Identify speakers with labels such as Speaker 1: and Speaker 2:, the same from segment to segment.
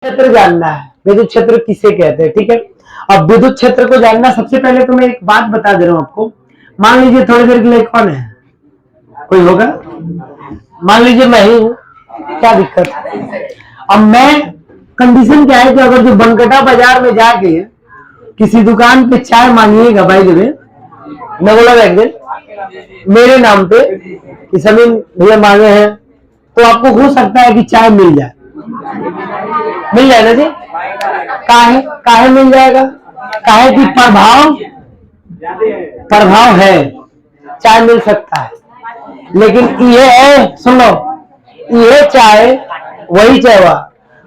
Speaker 1: क्षेत्र जानना है, विद्युत क्षेत्र किसे कहते हैं। ठीक है, अब विद्युत क्षेत्र को जानना, सबसे पहले तो मैं एक बात बता दे रहा हूं आपको। मान लीजिए थोड़ी देर के लिए कौन है, कोई होगा, मान लीजिए मैं ही हूं, क्या दिक्कत है। अब मैं, कंडीशन क्या है कि अगर जो बनकटा बाजार में जाके किसी दुकान पे चाय मांगिएगा, भाई जब मैं बोला एक दिन मेरे नाम पे कि समीन भैया मांगे हैं, तो आपको हो सकता है कि चाय मिल जाए ना जी। काहे मिल जाएगा, काहे की प्रभाव है, चाय मिल सकता है। लेकिन ये है, सुनो, ये चाय वही चाय हुआ,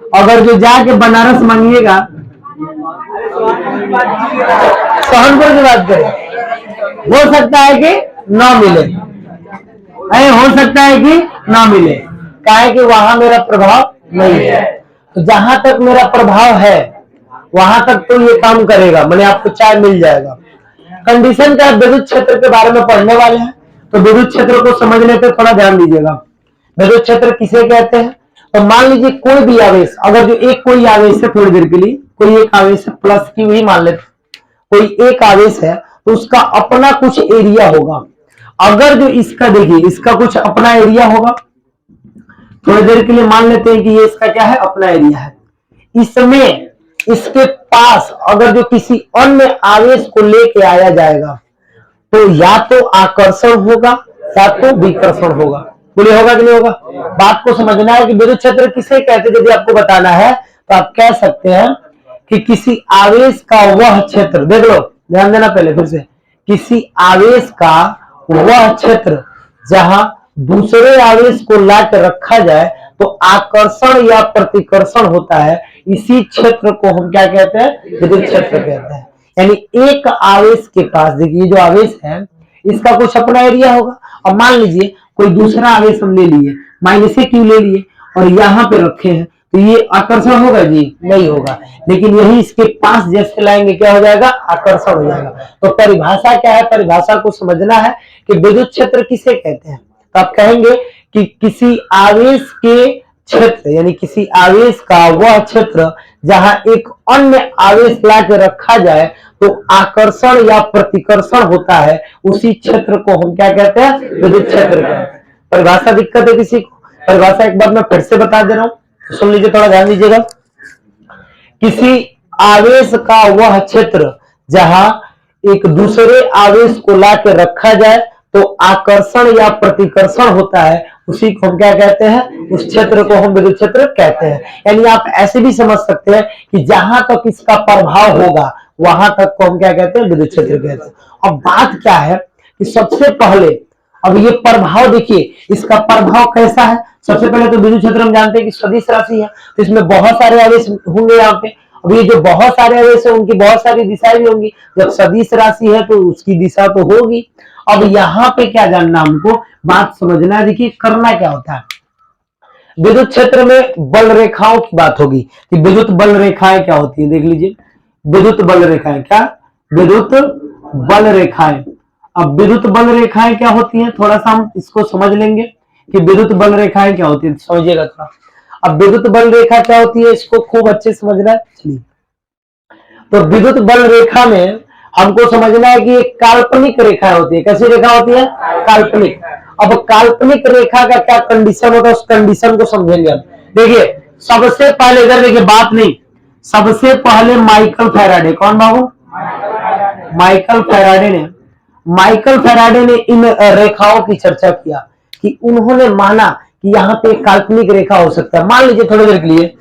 Speaker 1: अगर जो जाके बनारस मांगिएगा, सहारनपुर की बात करें, हो सकता है कि ना मिले, हो सकता है कि ना मिले, काहे कि वहां मेरा प्रभाव नहीं है। तो जहां तक मेरा प्रभाव है वहां तक तो ये काम करेगा, मैंने आपको चाय मिल जाएगा। कंडीशन का विद्युत क्षेत्र के बारे में पढ़ने वाले हैं, तो विद्युत क्षेत्र को समझने पे थोड़ा ध्यान दीजिएगा। विद्युत क्षेत्र किसे कहते हैं, तो मान लीजिए कोई भी आवेश, अगर जो एक कोई आवेश है, थोड़ी देर के लिए कोई एक आवेश है, प्लस की हुई मान लेते, कोई एक आवेश है, तो उसका अपना कुछ एरिया होगा। अगर जो इसका, देखिए इसका कुछ अपना एरिया होगा, थोड़ी देर के लिए मान लेते हैं कि ये इसका क्या है, अपना एरिया है। इसमें इसके पास अगर जो किसी अन्य आवेश को लेके आया जाएगा, तो या तो आकर्षण होगा या तो विकर्षण होगा। बोले होगा कि नहीं होगा। बात को समझना है कि विद्युत क्षेत्र किसे कहते हैं। यदि आपको बताना है तो आप कह सकते हैं कि किसी आवेश का वह क्षेत्र, देख लो, ध्यान देना पहले फिर से, किसी आवेश का वह क्षेत्र जहां दूसरे आवेश को लाकर रखा जाए तो आकर्षण या प्रतिकर्षण होता है, इसी क्षेत्र को हम क्या कहते हैं, विद्युत क्षेत्र कहते हैं। यानी एक आवेश के पास, देखिए जो आवेश है इसका कुछ अपना एरिया होगा। और मान लीजिए कोई दूसरा आवेश हम ले लिए, माइनस क्यू ले लिए और यहाँ पे रखे हैं, तो ये आकर्षण होगा जी, नहीं होगा। लेकिन यही इसके पास जैसे लाएंगे क्या हो जाएगा, आकर्षण हो जाएगा। तो परिभाषा क्या है, परिभाषा को समझना है कि विद्युत क्षेत्र किसे कहते हैं। तो आप कहेंगे कि किसी आवेश के क्षेत्र, यानी किसी आवेश का वह क्षेत्र जहां एक अन्य आवेश ला के रखा जाए तो आकर्षण या प्रतिकर्षण होता है, उसी क्षेत्र को हम क्या कहते हैं, विद्युत क्षेत्र कहते हैं। परिभाषा दिक्कत है किसी को, परिभाषा एक बार मैं फिर से बता दे रहा हूं, सुन लीजिए, थोड़ा ध्यान दीजिएगा। किसी आवेश का वह क्षेत्र जहां एक दूसरे आवेश को ला के रखा जाए तो आकर्षण या प्रतिकर्षण होता है, उसी को हम क्या कहते हैं, उस क्षेत्र को हम विद्युत क्षेत्र कहते हैं। यानी आप ऐसे भी समझ सकते हैं कि जहां तक इसका प्रभाव होगा वहां तक को हम क्या कहते हैं, विद्युत क्षेत्र कहते हैं। अब बात क्या है कि सबसे पहले, अब ये प्रभाव देखिए, इसका प्रभाव कैसा है। सबसे पहले तो विद्युत क्षेत्र हम जानते हैं कि सदिश राशि है, तो इसमें बहुत सारे आवेश होंगे यहाँ पे। अब ये जो बहुत सारे आवेश है उनकी बहुत सारी दिशाएं भी होंगी, जब सदिश राशि है तो उसकी दिशा तो होगी। अब यहाँ पे क्या जानना हमको, बात समझना है। देखिए करना क्या होता है, विद्युत क्षेत्र में बल रेखाओं की बात होगी कि विद्युत बल रेखाएं क्या होती है। देख लीजिए, विद्युत बल रेखाएं, क्या विद्युत बल रेखाएं। अब विद्युत बल रेखाएं क्या होती हैं, थोड़ा सा हम इसको समझ लेंगे कि विद्युत बल रेखाएं क्या होती है, समझिएगा थोड़ा। अब विद्युत बल रेखा क्या होती है, इसको खूब अच्छे से समझना है। चलिए, तो विद्युत बल रेखा में हमको समझना है कि एक काल्पनिक रेखा होती है। कैसी रेखा होती है, काल्पनिक। अब काल्पनिक रेखा का क्या कंडीशन होता है, उस कंडीशन को समझेंगे हम। देखिए सबसे पहले, इधर देखिए, बात नहीं, सबसे पहले माइकल फैराडे, कौन बाबू, माइकल फैराडे ने इन रेखाओं की चर्चा किया कि उन्होंने माना कि यहाँ पे एक काल्पनिक रेखा हो सकता है। मान लीजिए थोड़ी देर के लिए,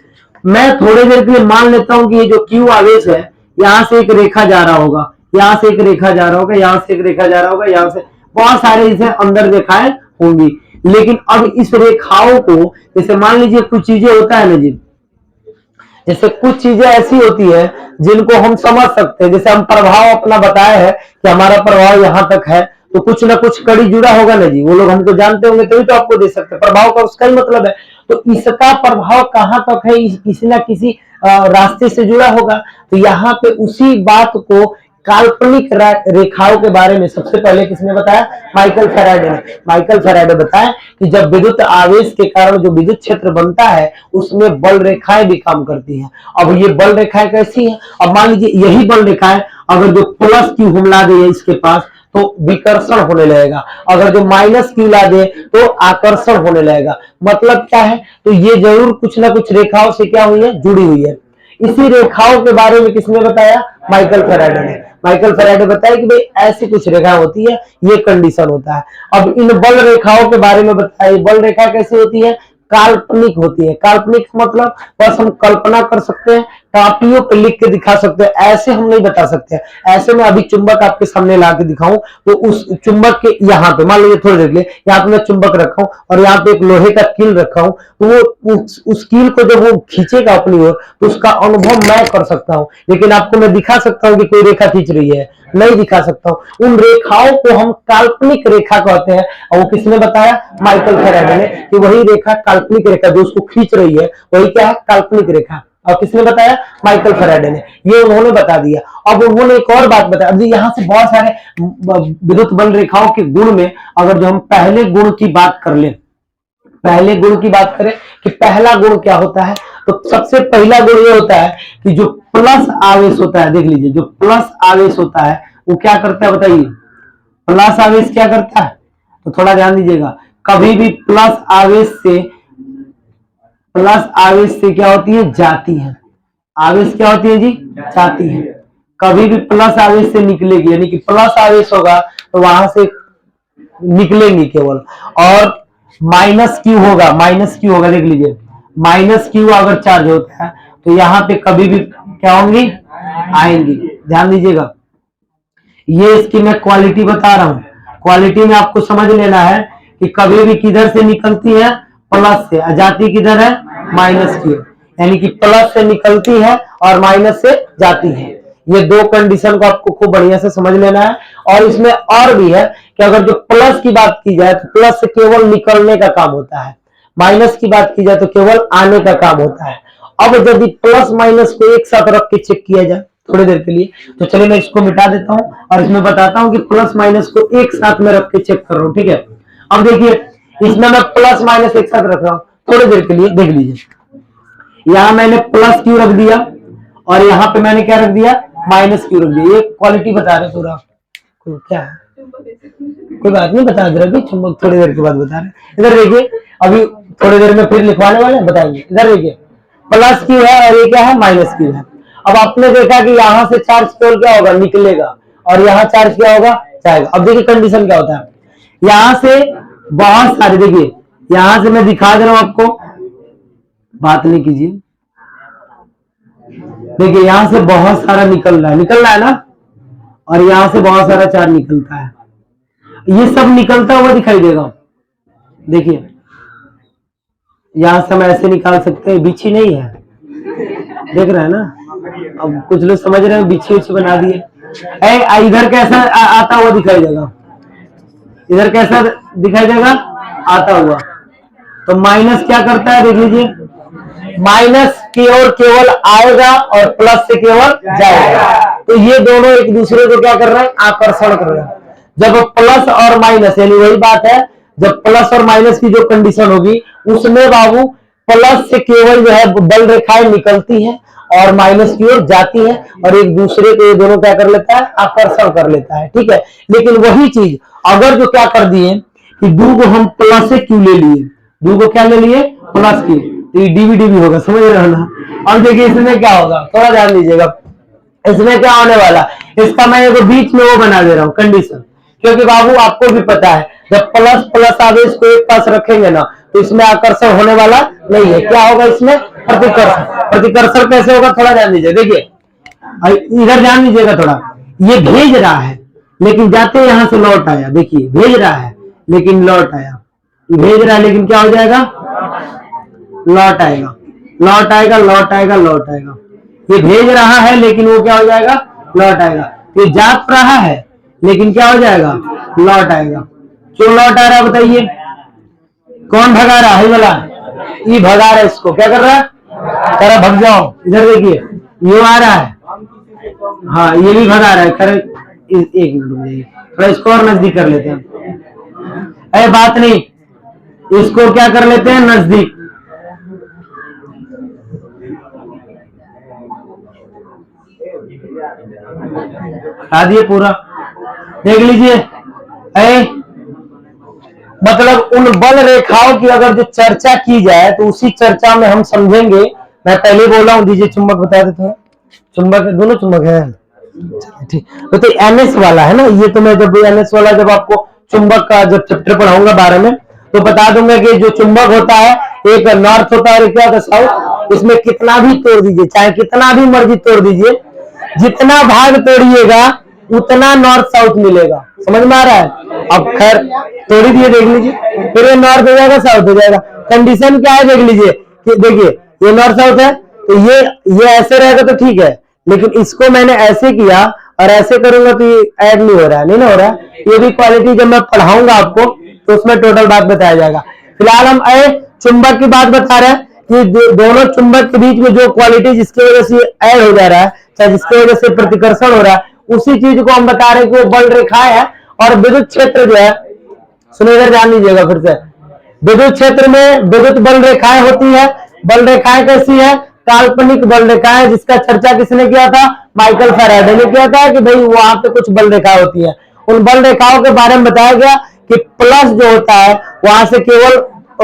Speaker 1: मैं थोड़ी देर के लिए मान लेता हूं कि ये जो क्यू आवेश है, यहां से एक रेखा जा रहा होगा, यहां से एक रेखा जा रहा होगा, यहां से एक रेखा जा रहा होगा, यहां से बहुत सारे इसे अंदर रेखाएं होंगी। लेकिन अब इस रेखाओं को, जैसे मान लीजिए कुछ चीजें होता है ना जी, जैसे कुछ चीजें ऐसी होती है जिनको हम समझ सकते हैं। जैसे हम प्रभाव अपना बताए हैं कि हमारा प्रभाव यहां तक है, तो कुछ ना कुछ कड़ी जुड़ा होगा ना जी, वो लोग हमको जानते होंगे तभी तो आपको दे सकते हैं। प्रभाव का उसका ही मतलब है। तो इसका प्रभाव कहां तक है, किसी ना किसी रास्ते से जुड़ा होगा। तो यहाँ पे उसी बात को काल्पनिक रेखाओं के बारे में सबसे पहले किसने बताया? माइकल फैराडे ने। माइकल फैराडे बताया कि जब विद्युत आवेश के कारण जो विद्युत क्षेत्र बनता है उसमें बल रेखाएं भी काम करती हैं। अब ये बल रेखाएं कैसी हैं? अब मान लीजिए यही बल रेखाएं अगर जो प्लस क्यू हम ला दे इसके पास तो विकर्षण होने लगेगा, अगर जो माइनस क्यू ला दे तो आकर्षण होने लगेगा। मतलब क्या है? तो ये जरूर कुछ ना कुछ रेखाओं से क्या हुई है? जुड़ी हुई है। इसी रेखाओं के बारे में किसने बताया? माइकल फैराडे ने। माइकल फैराडे बताया कि भाई ऐसी कुछ रेखा होती है, ये कंडीशन होता है। अब इन बल रेखाओं के बारे में बताया, बल रेखा कैसी होती है? काल्पनिक होती है। काल्पनिक मतलब बस हम कल्पना कर सकते हैं, कापियों पर लिख के दिखा सकते हैं, ऐसे हम नहीं बता सकते। ऐसे में अभी चुंबक आपके सामने ला के दिखाऊं तो उस चुंबक के यहाँ पे मान लीजिए थोड़ी देर के लिए यहाँ पे मैं चुंबक रखा हूं और यहाँ पे एक लोहे का कील रखा हूं, तो वो उस कील को जब वो खींचेगा अपनी ओर तो उसका अनुभव मैं कर सकता हूं, लेकिन आपको मैं दिखा सकता हूं कि कोई रेखा खींच रही है? नहीं दिखा सकता हूं। उन रेखाओं को हम काल्पनिक रेखा कहते हैं। और वो किसने बताया? माइकल फैराडे ने, कि वही रेखा काल्पनिक रेखा जो उसको खींच रही है वही क्या है? काल्पनिक रेखा। और किसने बताया? माइकल फैराडे ने। ये उन्होंने बता दिया। अब उन्होंने एक और बात बताया। अब यहाँ से बहुत सारे विद्युत बल रेखाओं के गुण में अगर जो हम पहले गुण की बात कर ले, पहले गुण की बात करें कि पहला गुण क्या होता है, तो सबसे पहला गुण ये होता है कि जो प्लस आवेश होता है, देख लीजिए, जो प्लस आवेश होता है वो क्या करता है बताइए? प्लस आवेश क्या करता है? तो थोड़ा ध्यान दीजिएगा, कभी भी प्लस आवेश से क्या होती है? जाती है। आवेश क्या होती है जी? जाती है। कभी भी प्लस आवेश से निकलेगी, यानी कि प्लस आवेश होगा तो वहां से निकलेंगी केवल। और माइनस क्यू होगा, देख लीजिए, माइनस क्यू अगर चार्ज होता है तो यहाँ पे कभी भी क्या होंगी? आएंगी। ध्यान दीजिएगा, ये इसकी मैं क्वालिटी बता रहा हूं। क्वालिटी में आपको समझ लेना है कि कभी भी किधर से निकलती है? प्लस से। जाती किधर है? माइनस की। यानी कि प्लस से निकलती है और माइनस से जाती है। ये दो कंडीशन को आपको खूब बढ़िया से समझ लेना है। और इसमें और भी है कि अगर जो प्लस की बात की जाए तो प्लस से केवल निकलने का काम होता है, माइनस की बात की जाए तो केवल आने का काम होता है। अब यदि प्लस माइनस को एक साथ रख के चेक किया जाए थोड़ी देर के लिए, तो चलिए मैं इसको मिटा देता हूं और इसमें बताता हूं कि प्लस माइनस को एक साथ में रख के चेक कर रहा हूं। ठीक है, अब देखिए इसमें मैं प्लस माइनस एक साथ रख रहा हूं थोड़ी देर के लिए, देख लीजिए। यहां मैंने प्लस क्यू रख दिया और यहाँ पे मैंने क्या रख दिया? माइनस क्यू रख दिया। ये क्वालिटी बता रहे पूरा, क्या है? कोई बात नहीं, बता दे रहे, चुंबक थोड़ी देर के बाद बता रहे। इधर देखिए, अभी थोड़ी देर में फिर लिखवाने वाले हैं, बताएंगे। इधर देखिए, प्लस क्यू है और ये क्या है? माइनस क्यू है। अब आपने देखा कि यहां से चार्ज केवल क्या होगा? निकलेगा, और यहाँ चार्ज क्या होगा? जाएगा। अब देखिए कंडीशन क्या होता है, यहां से बहुत सारे, देखिए यहां से मैं दिखा दे रहा हूं आपको, बात नहीं कीजिए। देखिए यहां से बहुत सारा निकल रहा है ना, और यहां से बहुत सारा चार्ज निकलता है। ये सब निकलता हुआ दिखाई देगा। देखिए यहां से हम ऐसे निकाल सकते हैं, बिछी नहीं है, देख रहे हैं ना। अब कुछ लोग समझ रहे हैं बिछी उछी बना दिए। इधर कैसा आता हुआ दिखाई देगा? इधर कैसा दिखाई देगा? आता हुआ। तो माइनस क्या करता है? देख लीजिए, माइनस की ओर केवल आएगा और प्लस से केवल जाएगा। तो ये दोनों एक दूसरे को क्या कर रहे हैं? आकर्षण कर रहे हैं। जब प्लस और माइनस, यानी वही बात है, जब प्लस और माइनस की जो कंडीशन होगी उसमें बाबू प्लस से केवल जो है बल रेखाएं निकलती हैं और माइनस की ओर जाती है, और एक दूसरे को ये दोनों क्या कर लेता है? आकर्षण कर लेता है। ठीक है, लेकिन वही चीज अगर जो क्या कर दिए कि दो को हम प्लस से क्यू ले लिए, दो को क्या ले लिए? प्लस की, तो ये डीवीडी भी होगा, समझ रहे हो ना। अब देखिए इसमें क्या होगा, थोड़ा ध्यान दीजिएगा। इसमें क्या होने वाला, इसका मैं एक बीच में वो बना दे रहा हूं कंडीशन, क्योंकि बाबू आपको भी पता है जब प्लस प्लस आवेश को एक पास रखेंगे ना तो इसमें आकर्षण होने वाला नहीं है। क्या होगा इसमें? प्रतिकर्षण। प्रतिकर्षण कैसे होगा? थोड़ा ध्यान दीजिए। देखिए इधर ध्यान दीजिएगा थोड़ा, ये भेज रहा है लेकिन जाते यहां से लौट आया। देखिए भेज रहा है लेकिन लौट आया, भेज रहा है लेकिन क्या हो जाएगा? लौट आएगा, लौट आएगा, लौट आएगा, लौट आएगा। ये भेज रहा है लेकिन वो क्या हो जाएगा? लौट आएगा। ये जा रहा है लेकिन क्या हो जाएगा? लौट आएगा। क्यों लौट आ रहा है बताइए? कौन भगा रहा है? वाला ये भगा रहा है, इसको क्या कर रहा है? कह रहा भग जाओ। इधर देखिए, ये आ रहा है, हाँ ये भी भगा रहा है। खैर एक मिनट रुक जाइए, थोड़ा इसको और नजदीक कर लेते हैं। अरे बात नहीं, इसको क्या कर लेते हैं नजदीक। हटा दिए पूरा, देख लीजिए। मतलब उन बल रेखाओं की अगर जो चर्चा की जाए तो उसी चर्चा में हम समझेंगे। मैं पहले बोला हूं, दीजिए चुंबक बता देते हैं। चुंबक दोनों चुंबक है, ठीक। तो एनएस वाला है ना ये, तो मैं जब एनएस वाला जब आपको चुंबक का जब चैप्टर पढ़ाऊंगा 12 में तो बता दूंगा कि जो चुंबक होता है एक नॉर्थ होता है, क्या होता है साउथ। इसमें कितना भी तोड़ दीजिए, चाहे कितना भी मर्जी तोड़ दीजिए, जितना भाग तोड़िएगा उतना नॉर्थ साउथ मिलेगा। समझ में आ रहा है? अब खैर तोड़ी दिए, देख लीजिए, फिर ये नॉर्थ हो जाएगा साउथ हो जाएगा। कंडीशन क्या है देख लीजिए, देखिए ये नॉर्थ साउथ है तो ये ऐसे रहेगा तो ठीक है, लेकिन इसको मैंने ऐसे किया और ऐसे करूंगा तो ये ऐड नहीं हो रहा है, नहीं ना हो रहा है। ये भी क्वालिटी जब मैं पढ़ाऊंगा आपको तो उसमें टोटल बात बताया जाएगा। फिलहाल हम चुंबक की बात बता रहे हैं कि दोनों चुंबक के बीच में जो क्वालिटी जिसकी वजह से ऐड हो जा रहा है, चाहे जिसकी वजह से प्रतिकर्षण हो रहा है, उसी चीज को हम बता रहे हैं कि वो बल रेखाएं है। और विद्युत क्षेत्र जो है, सुनिए इधर ध्यान दीजिएगा फिर से, विद्युत क्षेत्र में विद्युत बल रेखाएं होती है। बल रेखाएं कैसी है? काल्पनिक बल रेखाएं, जिसका चर्चा किसने किया था? माइकल फैराडे ने किया था कि भाई वहां पे कुछ बल रेखाएं होती है। उन बल रेखाओं के बारे में बताया गया कि प्लस जो होता है वहां से केवल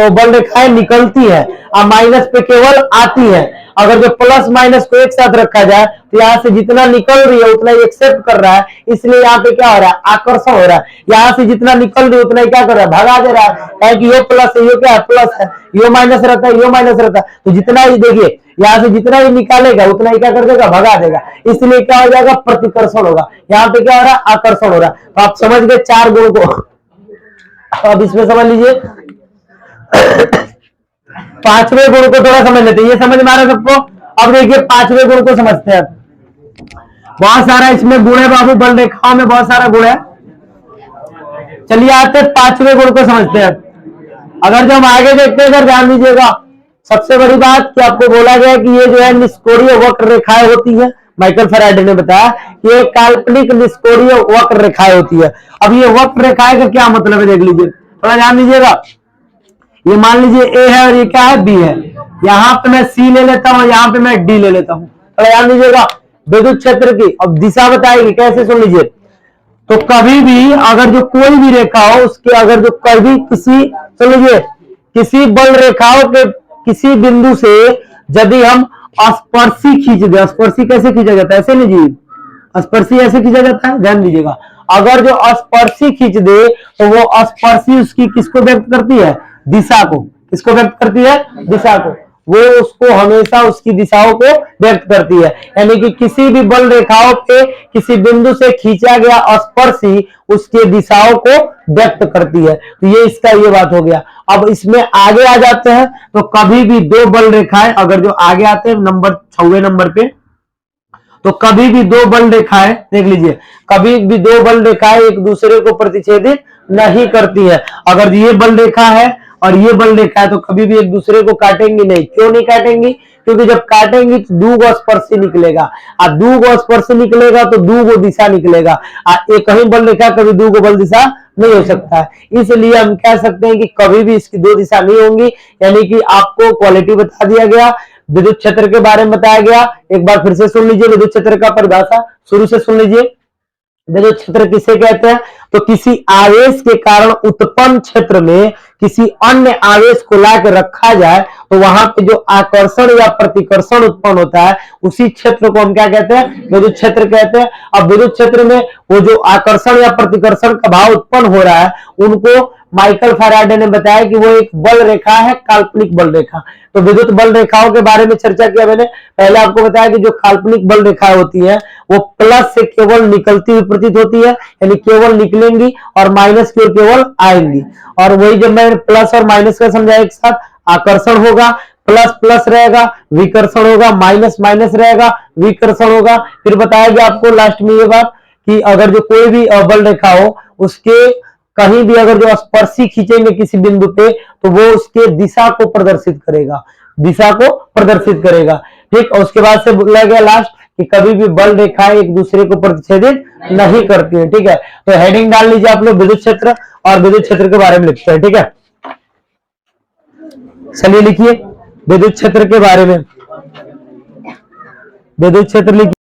Speaker 1: बल रेखाएं निकलती है और माइनस पे केवल आती है। अगर जो प्लस माइनस को एक साथ रखा जाए तो यहाँ से जितना निकल रही है उतना ही एक्सेप्ट कर रहा है, इसलिए यहाँ पे क्या हो रहा है? आकर्षण हो रहा है। यहाँ से जितना निकल रही है उतना ही क्या कर रहा है? भगा दे रहा है, कि ये प्लस है, ये क्या है? प्लस है। ये माइनस रहता है, ये माइनस रहता है, तो जितना ही देखिए यहाँ से जितना ही निकालेगा उतना ही क्या कर देगा? भगा देगा। इसलिए क्या हो जाएगा? प्रतिकर्षण होगा। यहाँ पे क्या हो रहा है? आकर्षण हो रहा है। तो आप समझ गए 4 गुण को। अब इसमें समझ लीजिए 5वें गुण को थोड़ा समझ लेते हैं। ये समझ में आ रहा है सबको? अब देखिए 5वें गुण को समझते हैं। बहुत सारा इसमें गुण है बाबू, बल रेखाओं में बहुत सारा गुण है। चलिए आते 5वें गुण को समझते हैं। अगर जो हम आगे देखते हैं, अगर ध्यान दीजिएगा, सबसे बड़ी बात कि आपको बोला गया कि ये जो है निष्कोणीय वक्र रेखाएं होती है। माइकल फैराडे ने बताया कि ये काल्पनिक निष्कोणीय वक्र रेखाएं होती है। अब ये वक्र रेखाएं का क्या मतलब है देख लीजिए, थोड़ा ध्यान दीजिएगा। ये मान लीजिए ए है और ये क्या है? बी है। यहाँ पे मैं सी ले लेता हूँ, यहाँ पे मैं डी ले लेता हूँ। थोड़ा ध्यान दीजिएगा, विद्युत क्षेत्र की अब दिशा बताएगी कैसे, सुन लीजिए। तो कभी भी अगर जो कोई भी रेखा हो उसके अगर जो कभी किसी, सुन लीजिए, किसी बल रेखाओं के किसी बिंदु से यदि हम स्पर्शी खींच दे, स्पर्शी कैसे खींचा जाता है? ऐसे नहीं जी, स्पर्शी ऐसे खींचा जाता है, ध्यान दीजिएगा। अगर जो स्पर्शी खींच दे तो वो स्पर्शी उसकी किसको व्यक्त करती है? दिशा को। किसको व्यक्त करती है? दिशा को। वो उसको हमेशा उसकी दिशाओं को व्यक्त करती है। यानी कि किसी भी बल रेखाओं पे किसी बिंदु से खींचा गया स्पर्शी उसके दिशाओं को व्यक्त करती है। तो ये इसका ये बात हो गया। अब इसमें आगे आ जाते हैं तो कभी भी दो बल रेखाएं अगर जो आगे आते हैं नंबर 6वें नंबर पे, तो कभी भी दो बल रेखाएं देख लीजिए, कभी भी दो बल रेखाएं एक दूसरे को प्रतिच्छेदित नहीं करती है। अगर ये बल रेखा है और ये बल रेखा है तो कभी भी एक दूसरे को काटेंगी नहीं। क्यों नहीं काटेंगी? क्योंकि जब काटेंगी तो दूगो स्पर्शी निकलेगा, और दूगो स्पर्शी निकलेगा तो दूगो दिशा निकलेगा, और एक ही बल रेखा कभी दूगो बल दिशा नहीं हो सकता है। इसलिए हम कह सकते हैं कि कभी भी इसकी दो दिशा नहीं होंगी। यानी कि आपको क्वालिटी बता दिया गया, विद्युत क्षेत्र के बारे में बताया गया। एक बार फिर से सुन लीजिए विद्युत क्षेत्र का परिभाषा, शुरू से सुन लीजिए। विद्युत क्षेत्र किसे कहते हैं? तो किसी आवेश के कारण उत्पन्न क्षेत्र में किसी अन्य आवेश को लाकर रखा जाए तो वहां पे जो आकर्षण या प्रतिकर्षण उत्पन्न होता है उसी क्षेत्र को हम क्या कहते हैं? विद्युत क्षेत्र कहते हैं। अब विद्युत क्षेत्र में वो जो आकर्षण या प्रतिकर्षण का भाव उत्पन्न हो रहा है उनको माइकल फैराडे ने बताया कि वो एक बल रेखा है, काल्पनिक बल रेखा। तो विद्युत बल रेखाओं के बारे में चर्चा किया मैंने। पहले आपको बताया कि जो काल्पनिक बल रेखाएं होती है वो प्लस से केवल निकलती हुई प्रतीत होती है, यानी केवल निकलेंगी और माइनस की ओर केवल आएंगी। और वही जब मैं प्लस और माइनस का समझाया एक साथ, आकर्षण होगा, प्लस प्लस रहेगा, विकर्षण होगा, माइनस माइनस रहेगा, विकर्षण होगा। फिर बताया गया आपको लास्ट में ये बात कि अगर जो कोई भी बल रेखा हो उसके कहीं भी अगर जो स्पर्शी खींचेंगे किसी बिंदु पे तो वो उसके दिशा को प्रदर्शित करेगा, दिशा को प्रदर्शित करेगा। ठीक। और उसके बाद से बोला गया लास्ट कि कभी भी बल रेखाएं एक दूसरे को प्रतिच्छेदित नहीं करती है। ठीक है, तो हेडिंग डाल लीजिए आप लोग विद्युत क्षेत्र, और विद्युत क्षेत्र के बारे में लिखते हैं। ठीक है, चलिए लिखिए विद्युत क्षेत्र के बारे में। विद्युत क्षेत्र लिखिए।